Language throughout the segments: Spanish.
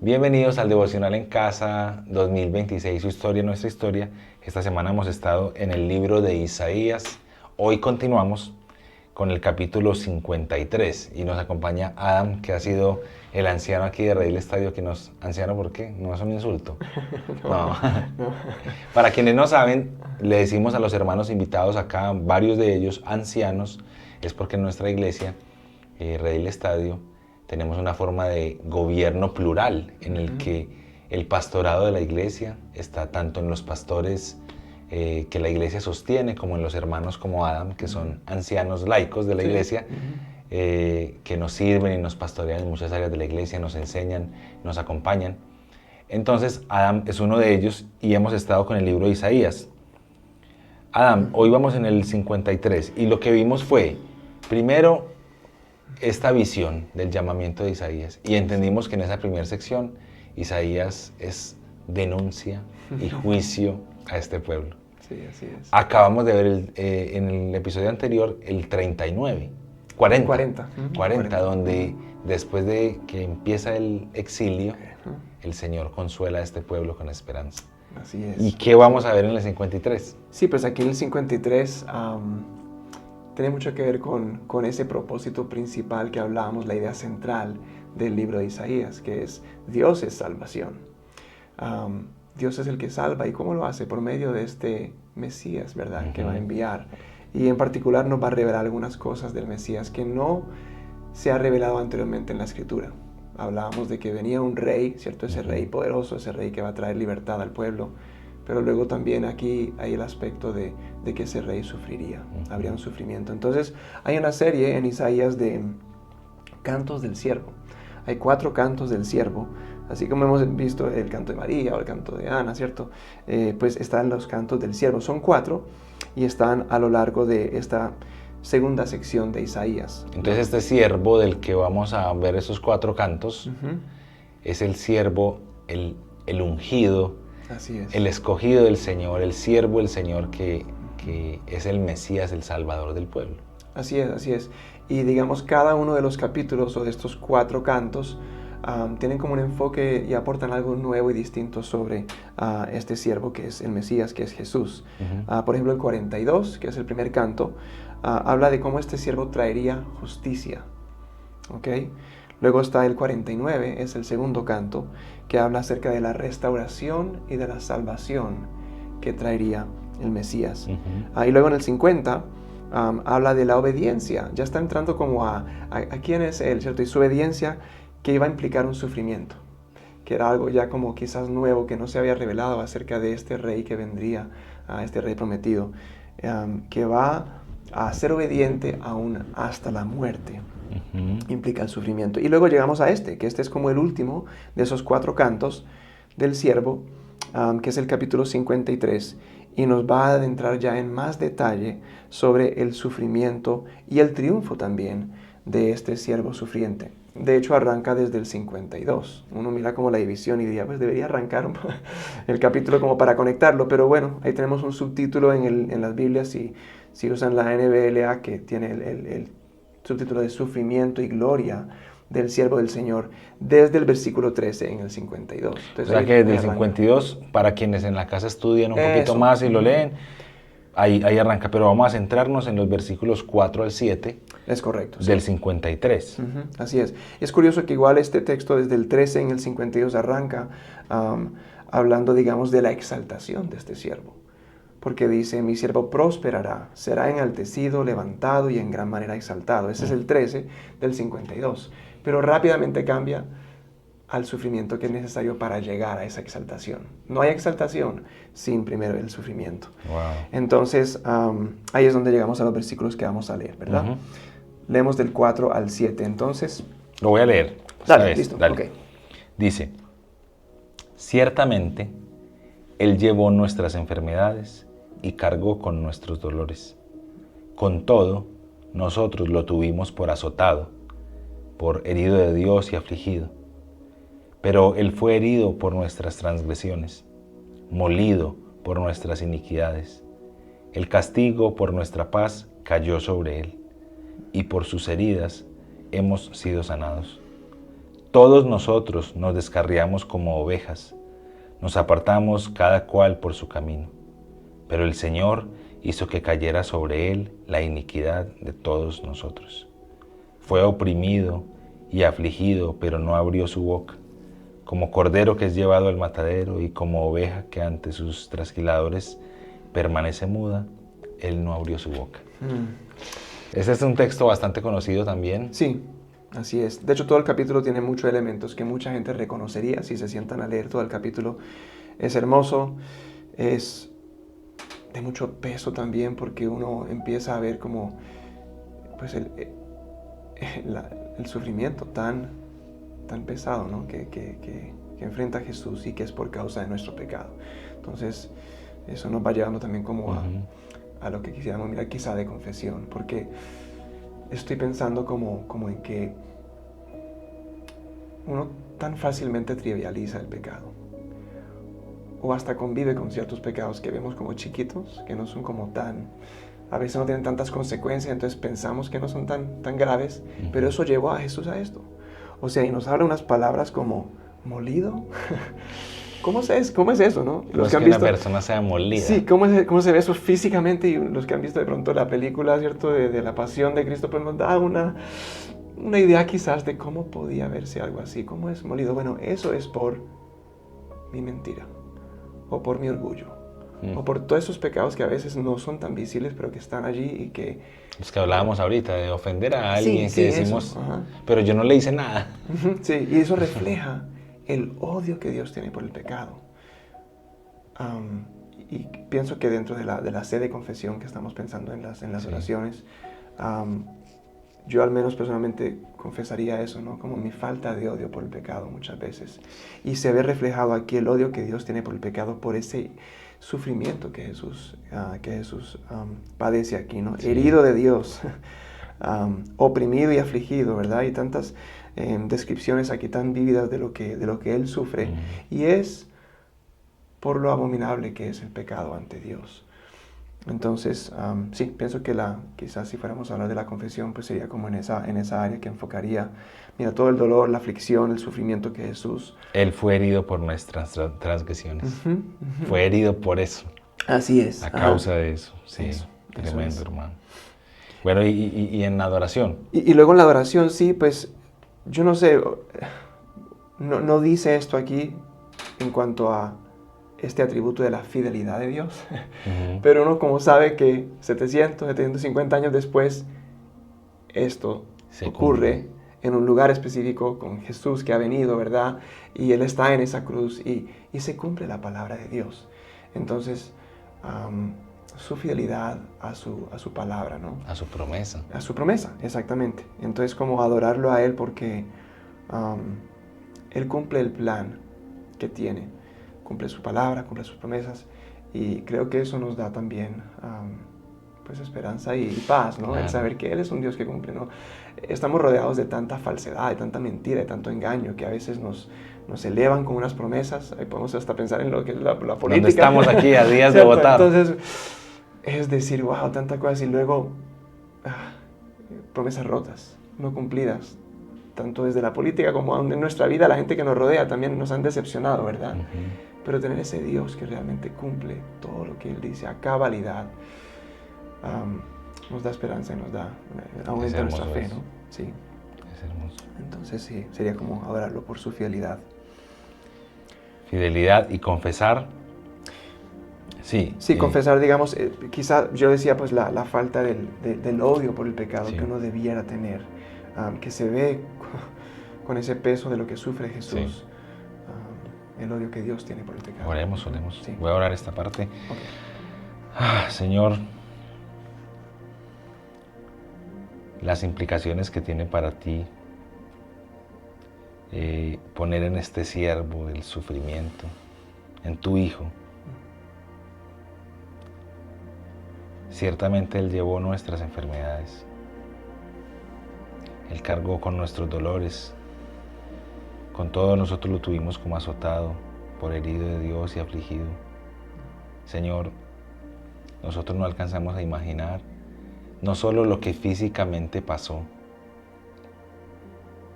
Bienvenidos al Devocional en Casa 2026, su historia, nuestra historia. Esta semana hemos estado en el libro de Isaías. Hoy continuamos con el capítulo 53 y nos acompaña Adam, que ha sido el anciano aquí de Redil Estadio, que nos... ¿Anciano por qué? ¿No es un insulto? No. No. Para quienes no saben, le decimos a los hermanos invitados acá, varios de ellos ancianos, es porque en nuestra iglesia, Redil Estadio, tenemos una forma de gobierno plural en el que el pastorado de la iglesia está tanto en los pastores que la iglesia sostiene como en los hermanos como Adam, que son ancianos laicos de la iglesia, que nos sirven y nos pastorean en muchas áreas de la iglesia, nos enseñan, nos acompañan. Entonces Adam es uno de ellos y hemos estado con el libro de Isaías. Adam, hoy vamos en el 53 y lo que vimos fue, primero, esta visión del llamamiento de Isaías y entendimos que en esa primera sección Isaías es denuncia y juicio a este pueblo. Sí, así es. Acabamos de ver en el episodio anterior el 40, donde después de que empieza el exilio, el Señor consuela a este pueblo con esperanza. Así es. ¿Y qué vamos a ver en el 53? Sí, pues aquí en el 53 tiene mucho que ver con ese propósito principal que hablábamos, la idea central del libro de Isaías, que es Dios es salvación. Dios es el que salva. ¿Y cómo lo hace? Por medio de este Mesías, ¿verdad? Que va a enviar. Y en particular nos va a revelar algunas cosas del Mesías que no se ha revelado anteriormente en la Escritura. Hablábamos de que venía un rey, ¿cierto? Ese rey poderoso, ese rey que va a traer libertad al pueblo. Pero luego también aquí hay el aspecto de que ese rey sufriría, habría un sufrimiento. Entonces hay una serie en Isaías de cantos del siervo. Hay 4 cantos del siervo, así como hemos visto el canto de María o el canto de Ana, ¿cierto? Pues están los cantos del siervo. Son 4 y están a lo largo de esta segunda sección de Isaías. Entonces este siervo del que vamos a ver esos 4 cantos es el siervo, el ungido, Así es. el escogido del Señor, el siervo del Señor que es el Mesías, el Salvador del pueblo. Así es, así es. Y digamos, cada uno de los capítulos o de estos 4 cantos tienen como un enfoque y aportan algo nuevo y distinto sobre este siervo que es el Mesías, que es Jesús. Por ejemplo, el 42, que es el primer canto, habla de cómo este siervo traería justicia. ¿Ok? Luego está el 49, es el segundo canto, que habla acerca de la restauración y de la salvación que traería el Mesías. Y luego en el 50 habla de la obediencia. Ya está entrando como a quién es Él, ¿cierto? Y su obediencia que iba a implicar un sufrimiento, que era algo ya como quizás nuevo, que no se había revelado acerca de este rey que vendría, este rey prometido, que va a ser obediente aún hasta la muerte. Implica el sufrimiento. Y luego llegamos a que este es como el último de esos 4 cantos del siervo, que es el capítulo 53, y nos va a adentrar ya en más detalle sobre el sufrimiento y el triunfo también de este siervo sufriente. De hecho, arranca desde el 52. Uno mira como la división y diría, pues debería arrancar el capítulo como para conectarlo, pero bueno, ahí tenemos un subtítulo en las Biblias, si usan la NBLA, que tiene el subtítulo de sufrimiento y gloria del siervo del Señor, desde el versículo 13 en el 52. Entonces, o sea que desde el 52, para quienes en la casa estudian un poquito más y lo leen, ahí arranca, pero vamos a centrarnos en los versículos 4 al 7. Es correcto. Del 53. Así es. Es curioso que igual este texto desde el 13 en el 52 arranca hablando, digamos, de la exaltación de este siervo. Porque dice, mi siervo prosperará, será enaltecido, levantado y en gran manera exaltado. Ese es el 13 del 52. Pero rápidamente cambia al sufrimiento que es necesario para llegar a esa exaltación. No hay exaltación sin primero el sufrimiento. Wow. Entonces, ahí es donde llegamos a los versículos que vamos a leer, ¿verdad? Leemos del 4 al 7, entonces... Lo voy a leer. Dale, listo. Dale. Okay. Dice, ciertamente, Él llevó nuestras enfermedades y cargó con nuestros dolores. Con todo, nosotros lo tuvimos por azotado, por herido de Dios y afligido. Pero Él fue herido por nuestras transgresiones, molido por nuestras iniquidades. El castigo por nuestra paz cayó sobre Él, y por sus heridas hemos sido sanados. Todos nosotros nos descarriamos como ovejas, nos apartamos cada cual por su camino, pero el Señor hizo que cayera sobre él la iniquidad de todos nosotros. Fue oprimido y afligido, pero no abrió su boca. Como cordero que es llevado al matadero y como oveja que ante sus trasquiladores permanece muda, él no abrió su boca. Este es un texto bastante conocido también. Sí, así es. De hecho, todo el capítulo tiene muchos elementos que mucha gente reconocería si se sientan a leer todo el capítulo. Es hermoso, es de mucho peso también, porque uno empieza a ver como pues el sufrimiento tan pesado, ¿no? que enfrenta Jesús y que es por causa de nuestro pecado. Entonces, eso nos va llevando también como a lo que quisiéramos mirar quizá de confesión, porque estoy pensando como en que uno tan fácilmente trivializa el pecado, o hasta convive con ciertos pecados que vemos como chiquitos, que no son como tan, a veces no tienen tantas consecuencias, entonces pensamos que no son tan graves, pero eso llevó a Jesús a esto. O sea, y nos habla unas palabras como molido. ¿Cómo es eso, no? Los que han visto, una persona sea molida. Sí, ¿cómo se ve eso físicamente? Y los que han visto de pronto la película, ¿cierto? De la Pasión de Cristo, pues nos da una idea quizás de cómo podía verse algo así. ¿Cómo es molido? Bueno, eso es por mi mentira, o por mi orgullo, o por todos esos pecados que a veces no son tan visibles, pero que están allí y que... Los que hablábamos ahorita, de ofender a alguien, sí, que decimos, pero yo no le hice nada. Sí, y eso refleja el odio que Dios tiene por el pecado. Y pienso que dentro de la sed de confesión que estamos pensando en las oraciones, yo al menos personalmente confesaría eso, ¿no? Como mi falta de odio por el pecado muchas veces. Y se ve reflejado aquí el odio que Dios tiene por el pecado, por ese sufrimiento que Jesús padece aquí, ¿no? Sí. Herido de Dios, oprimido y afligido, ¿verdad? Y tantas descripciones aquí tan vívidas de lo que Él sufre. Y es por lo abominable que es el pecado ante Dios. Entonces, sí, pienso que quizás si fuéramos a hablar de la confesión, pues sería como en esa área que enfocaría, mira, todo el dolor, la aflicción, el sufrimiento que Jesús... Él fue herido por nuestras transgresiones. Fue herido por eso. Así es. A causa de eso. Sí, eso, tremendo, hermano. Bueno, y en la adoración. Y luego en la adoración, sí, pues, yo no sé, no dice esto aquí en cuanto a este atributo de la fidelidad de Dios. Pero uno como sabe que 750 años después, esto ocurre en un lugar específico con Jesús que ha venido, ¿verdad? Y Él está en esa cruz y se cumple la palabra de Dios. Entonces, su fidelidad a su palabra, ¿no? A su promesa. A su promesa, exactamente. Entonces, como adorarlo a Él porque Él cumple el plan que tiene. Cumple su palabra, cumple sus promesas, y creo que eso nos da también pues esperanza y paz, ¿no? Claro. El saber que Él es un Dios que cumple, ¿no? Estamos rodeados de tanta falsedad, de tanta mentira, de tanto engaño, que a veces nos elevan con unas promesas. Ahí podemos hasta pensar en lo que es la política. Donde estamos aquí a días de votar. Entonces, es decir, wow, tanta cosa, y luego promesas rotas, no cumplidas. Tanto desde la política como en nuestra vida, la gente que nos rodea también nos han decepcionado, ¿verdad? Pero tener ese Dios que realmente cumple todo lo que Él dice a cabalidad, nos da esperanza y nos da aumenta nuestra fe, ¿no? Sí. Es hermoso. Entonces sí, sería como adorarlo por su fidelidad. Fidelidad y confesar. Sí. Sí, confesar, digamos, quizá yo decía pues la falta del odio por el pecado que uno debiera tener, que se ve con ese peso de lo que sufre Jesús. Sí. El odio que Dios tiene por el pecado. Oremos. Sí. Voy a orar esta parte. Okay. Señor, las implicaciones que tiene para ti poner en este siervo el sufrimiento, en tu Hijo. Ciertamente Él llevó nuestras enfermedades. Él cargó con nuestros dolores. Con todo nosotros lo tuvimos como azotado, por herido de Dios y afligido. Señor, nosotros no alcanzamos a imaginar no solo lo que físicamente pasó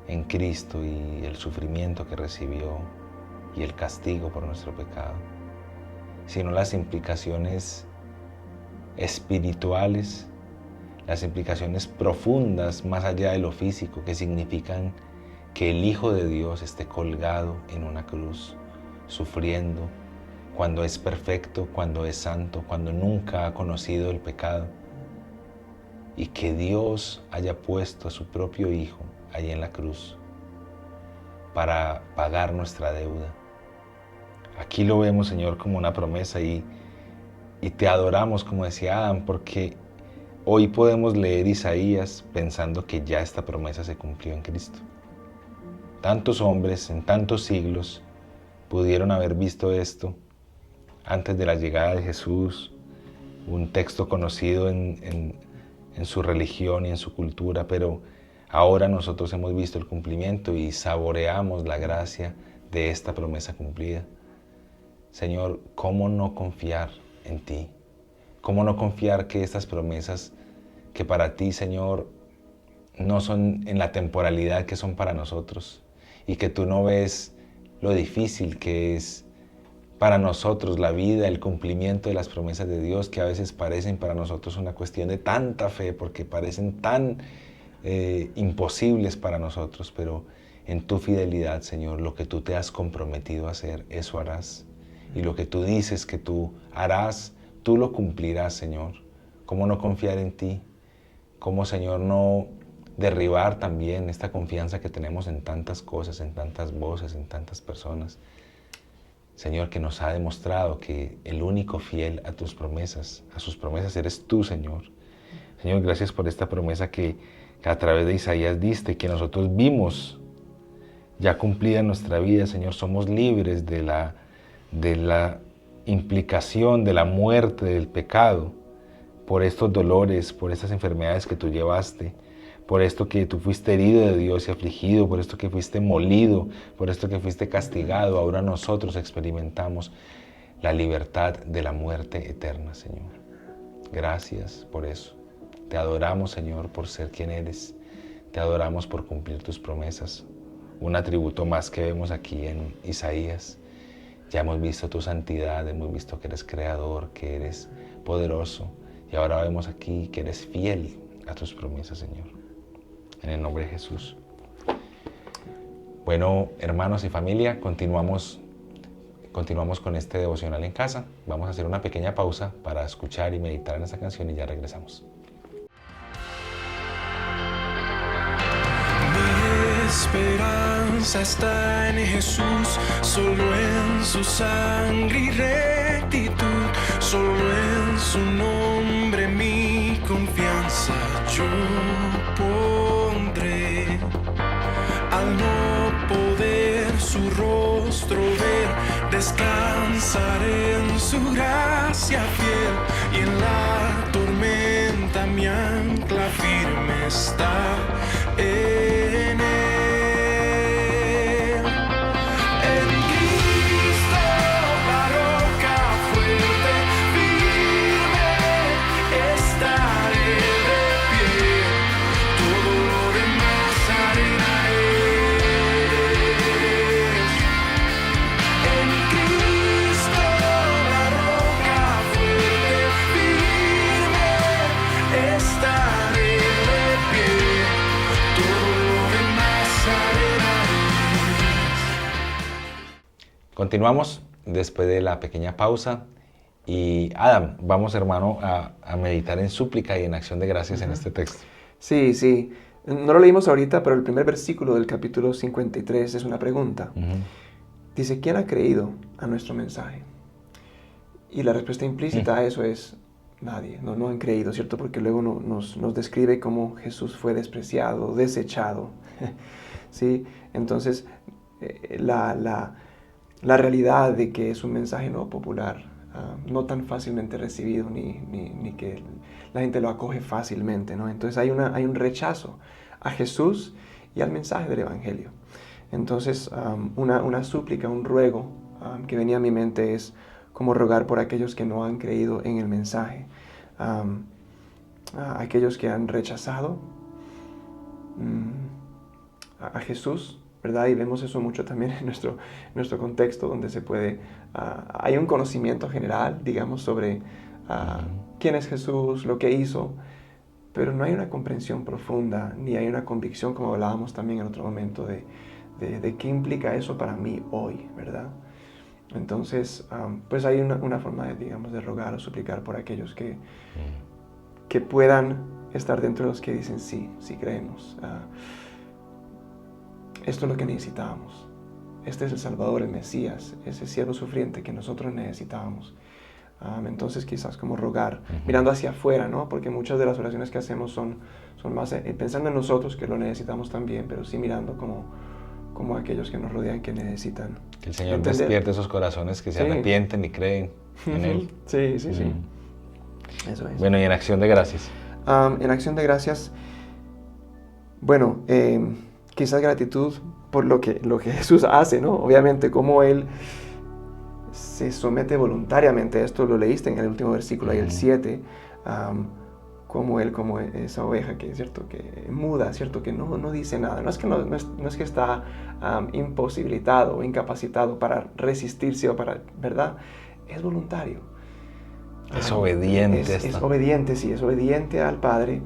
en Cristo y el sufrimiento que recibió y el castigo por nuestro pecado, sino las implicaciones espirituales, las implicaciones profundas más allá de lo físico, que significan que el Hijo de Dios esté colgado en una cruz, sufriendo, cuando es perfecto, cuando es santo, cuando nunca ha conocido el pecado, y que Dios haya puesto a su propio Hijo allí en la cruz para pagar nuestra deuda. Aquí lo vemos, Señor, como una promesa y te adoramos, como decía Adam, porque hoy podemos leer Isaías pensando que ya esta promesa se cumplió en Cristo. Tantos hombres en tantos siglos pudieron haber visto esto antes de la llegada de Jesús, un texto conocido en su religión y en su cultura, pero ahora nosotros hemos visto el cumplimiento y saboreamos la gracia de esta promesa cumplida. Señor, ¿cómo no confiar en ti? ¿Cómo no confiar que estas promesas que para ti, Señor, no son en la temporalidad que son para nosotros, y que tú no ves lo difícil que es para nosotros la vida, el cumplimiento de las promesas de Dios, que a veces parecen para nosotros una cuestión de tanta fe, porque parecen tan imposibles para nosotros, pero en tu fidelidad, Señor, lo que tú te has comprometido a hacer, eso harás. Y lo que tú dices que tú harás, tú lo cumplirás, Señor. ¿Cómo no confiar en ti? ¿Cómo, Señor, no derribar también esta confianza que tenemos en tantas cosas, en tantas voces, en tantas personas? Señor, que nos ha demostrado que el único fiel a tus promesas, a sus promesas, eres tú, Señor. Señor, gracias por esta promesa que a través de Isaías diste, que nosotros vimos ya cumplida en nuestra vida, Señor. Somos libres de la implicación de la muerte, del pecado, por estos dolores, por estas enfermedades que tú llevaste, por esto que tú fuiste herido de Dios y afligido, por esto que fuiste molido, por esto que fuiste castigado. Ahora nosotros experimentamos la libertad de la muerte eterna, Señor. Gracias por eso. Te adoramos, Señor, por ser quien eres. Te adoramos por cumplir tus promesas. Un atributo más que vemos aquí en Isaías. Ya hemos visto tu santidad, hemos visto que eres creador, que eres poderoso. Y ahora vemos aquí que eres fiel a tus promesas, Señor. En el nombre de Jesús. Bueno, hermanos y familia, continuamos con este devocional en casa. Vamos a hacer una pequeña pausa para escuchar y meditar en esta canción y ya regresamos. Mi esperanza está en Jesús, solo en su sangre y rectitud, solo en su nombre mi confianza yo pondré. Al no poder su rostro ver, descansaré en su gracia fiel, y en la tormenta mi ancla firme está en él. En Cristo la roca fuerte, firme, estaré de pie, todo lo demás arena es. En Cristo la roca fuerte, firme, estaré de pie, todo lo demás arena es. Continuamos después de la pequeña pausa. Y Adam, vamos, hermano, a meditar en súplica y en acción de gracias en este texto. Sí, sí. No lo leímos ahorita, pero el primer versículo del capítulo 53 es una pregunta. Dice, ¿quién ha creído a nuestro mensaje? Y la respuesta implícita a eso es nadie. No han creído, ¿cierto? Porque luego nos describe cómo Jesús fue despreciado, desechado. ¿Sí? Entonces, la realidad de que es un mensaje no popular, no tan fácilmente recibido, ni que la gente lo acoge fácilmente, ¿no? Entonces hay un rechazo a Jesús y al mensaje del Evangelio. Entonces una súplica, un ruego que venía a mi mente es como rogar por aquellos que no han creído en el mensaje, aquellos que han rechazado a Jesús, ¿verdad? Y vemos eso mucho también en nuestro contexto, donde se puede, hay un conocimiento general, digamos, sobre quién es Jesús, lo que hizo, pero no hay una comprensión profunda, ni hay una convicción, como hablábamos también en otro momento, de qué implica eso para mí hoy, ¿verdad? Entonces, pues hay una forma, digamos, de rogar o suplicar por aquellos que puedan estar dentro de los que dicen sí, sí creemos. Esto es lo que necesitábamos. Este es el Salvador, el Mesías, ese siervo sufriente que nosotros necesitábamos. Entonces quizás como rogar, mirando hacia afuera, ¿no? Porque muchas de las oraciones que hacemos son más pensando en nosotros, que lo necesitamos también, pero sí mirando como aquellos que nos rodean, que necesitan. Que el Señor entender. despierte esos corazones que se Sí. arrepienten y creen en Él. Sí. Eso es. Bueno, y en acción de gracias. En acción de gracias, bueno, quizás gratitud por lo que Jesús hace, ¿no? Obviamente, como Él se somete voluntariamente. Esto lo leíste en el último versículo, ahí el 7, como Él, como esa oveja que es cierto, que muda, cierto, que no dice nada. No es que está imposibilitado o incapacitado para resistirse o para, ¿verdad? Es voluntario. Es obediente. Es obediente, sí, es obediente al Padre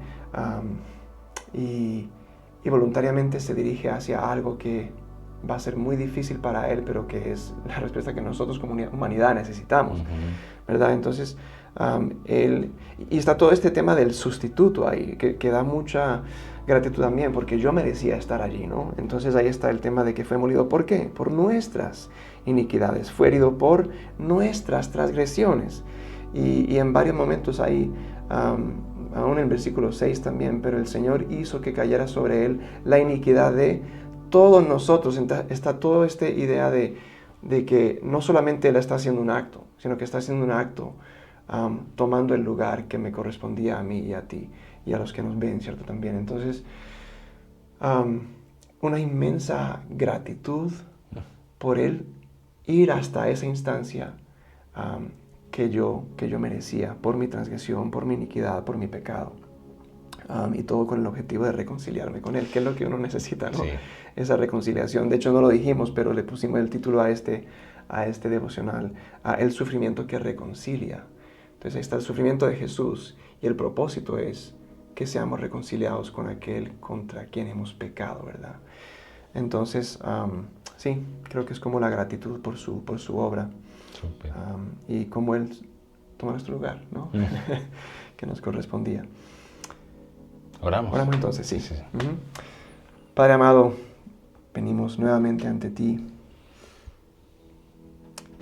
y voluntariamente se dirige hacia algo que va a ser muy difícil para Él, pero que es la respuesta que nosotros como humanidad necesitamos, ¿verdad? Entonces, y está todo este tema del sustituto ahí, que da mucha gratitud también, porque yo merecía estar allí, ¿no? Entonces ahí está el tema de que fue molido, ¿por qué? Por nuestras iniquidades, fue herido por nuestras transgresiones. Y en varios momentos ahí, aún en el versículo 6 también, pero el Señor hizo que cayera sobre Él la iniquidad de todos nosotros. Está toda esta idea de que no solamente Él está haciendo un acto, sino que está haciendo un acto tomando el lugar que me correspondía a mí y a ti y a los que nos ven, ¿cierto? También. Entonces, una inmensa gratitud por Él ir hasta esa instancia que yo merecía por mi transgresión, por mi iniquidad, por mi pecado. Y todo con el objetivo de reconciliarme con Él, que es lo que uno necesita, ¿no? Sí. Esa reconciliación. De hecho, no lo dijimos, pero le pusimos el título a este devocional, el sufrimiento que reconcilia. Entonces ahí está el sufrimiento de Jesús y el propósito es que seamos reconciliados con aquel contra quien hemos pecado, ¿verdad? Entonces, sí, creo que es como la gratitud por su obra. Súper. Y como Él toma nuestro lugar, ¿no? Que nos correspondía. Oramos. Oramos entonces, sí. Sí. Padre amado, venimos nuevamente ante ti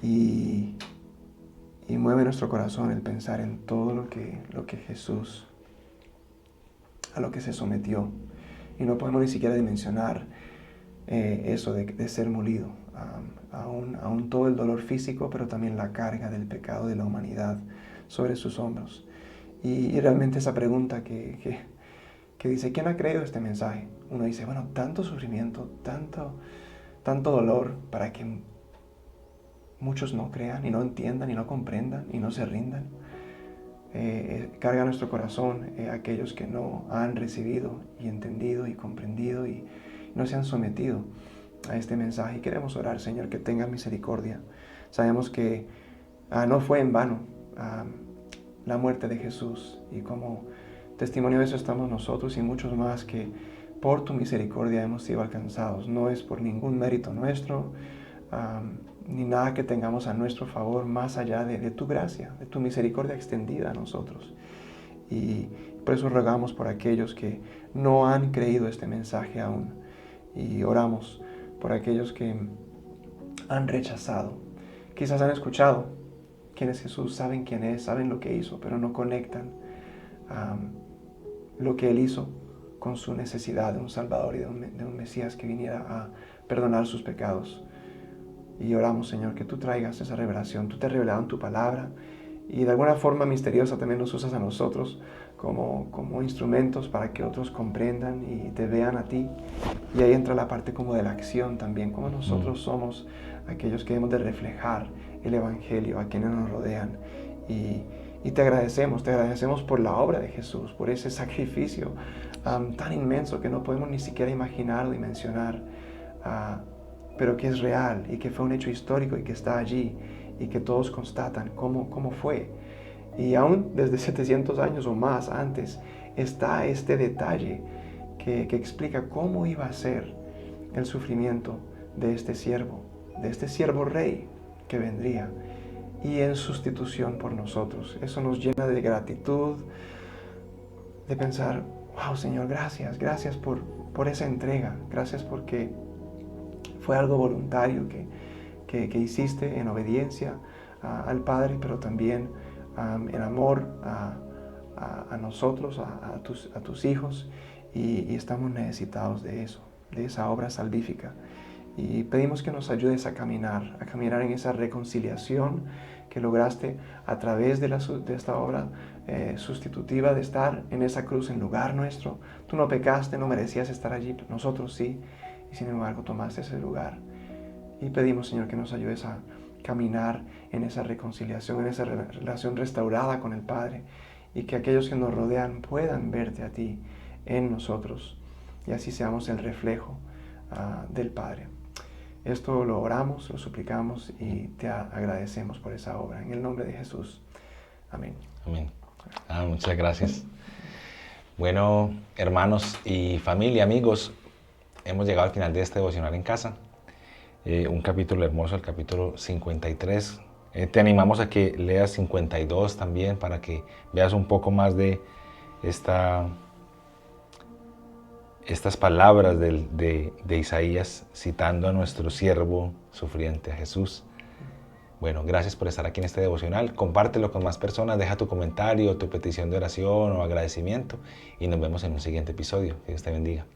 y mueve nuestro corazón el pensar en todo lo que Jesús, a lo que se sometió. Y no podemos ni siquiera dimensionar eso de ser molido. Aún todo el dolor físico, pero también la carga del pecado de la humanidad sobre sus hombros. Y realmente esa pregunta que dice, ¿quién ha creído este mensaje? Uno dice, bueno, tanto sufrimiento, tanto dolor para que muchos no crean y no entiendan y no comprendan y no se rindan. Carga nuestro corazón aquellos que no han recibido y entendido y comprendido y no se han sometido a este mensaje. Y queremos orar, Señor, que tenga misericordia. Sabemos que no fue en vano la muerte de Jesús, y como testimonio de eso estamos nosotros y muchos más que por tu misericordia hemos sido alcanzados. No es por ningún mérito nuestro, ni nada que tengamos a nuestro favor más allá de tu gracia, de tu misericordia extendida a nosotros. Y por eso rogamos por aquellos que no han creído este mensaje aún. Y oramos por aquellos que han rechazado. Quizás han escuchado quién es Jesús, saben quién es, saben lo que hizo, pero no conectan lo que Él hizo con su necesidad de un Salvador y de un Mesías que viniera a perdonar sus pecados. Y oramos, Señor, que tú traigas esa revelación. Tú te has revelado en tu palabra y de alguna forma misteriosa también nos usas a nosotros como instrumentos para que otros comprendan y te vean a ti. Y ahí entra la parte como de la acción también, como nosotros somos aquellos que hemos de reflejar el Evangelio a quienes nos rodean. Y Y te agradecemos por la obra de Jesús, por ese sacrificio tan inmenso que no podemos ni siquiera imaginar o dimensionar, pero que es real y que fue un hecho histórico y que está allí y que todos constatan cómo fue. Y aún desde 700 años o más antes está este detalle que explica cómo iba a ser el sufrimiento de este siervo rey que vendría y en sustitución por nosotros. Eso nos llena de gratitud, de pensar, wow, Señor, gracias por esa entrega, gracias porque fue algo voluntario que hiciste en obediencia al Padre, pero también en amor a nosotros, a tus hijos, y estamos necesitados de eso, de esa obra salvífica. Y pedimos que nos ayudes a caminar en esa reconciliación que lograste a través de esta obra sustitutiva, de estar en esa cruz en lugar nuestro. Tú no pecaste, no merecías estar allí, nosotros sí, y sin embargo tomaste ese lugar. Y pedimos, Señor, que nos ayudes a caminar en esa reconciliación, en esa relación restaurada con el Padre, y que aquellos que nos rodean puedan verte a ti en nosotros, y así seamos el reflejo del Padre. Esto lo oramos, lo suplicamos y te agradecemos por esa obra. En el nombre de Jesús. Amén. Amén. Muchas gracias. Bueno, hermanos y familia, amigos, hemos llegado al final de este devocional en casa. Un capítulo hermoso, el capítulo 53. Te animamos a que leas 52 también para que veas un poco más de estas palabras de Isaías citando a nuestro siervo sufriente, a Jesús. Bueno, gracias por estar aquí en este devocional. Compártelo con más personas, deja tu comentario, tu petición de oración o agradecimiento y nos vemos en un siguiente episodio. Que Dios te bendiga.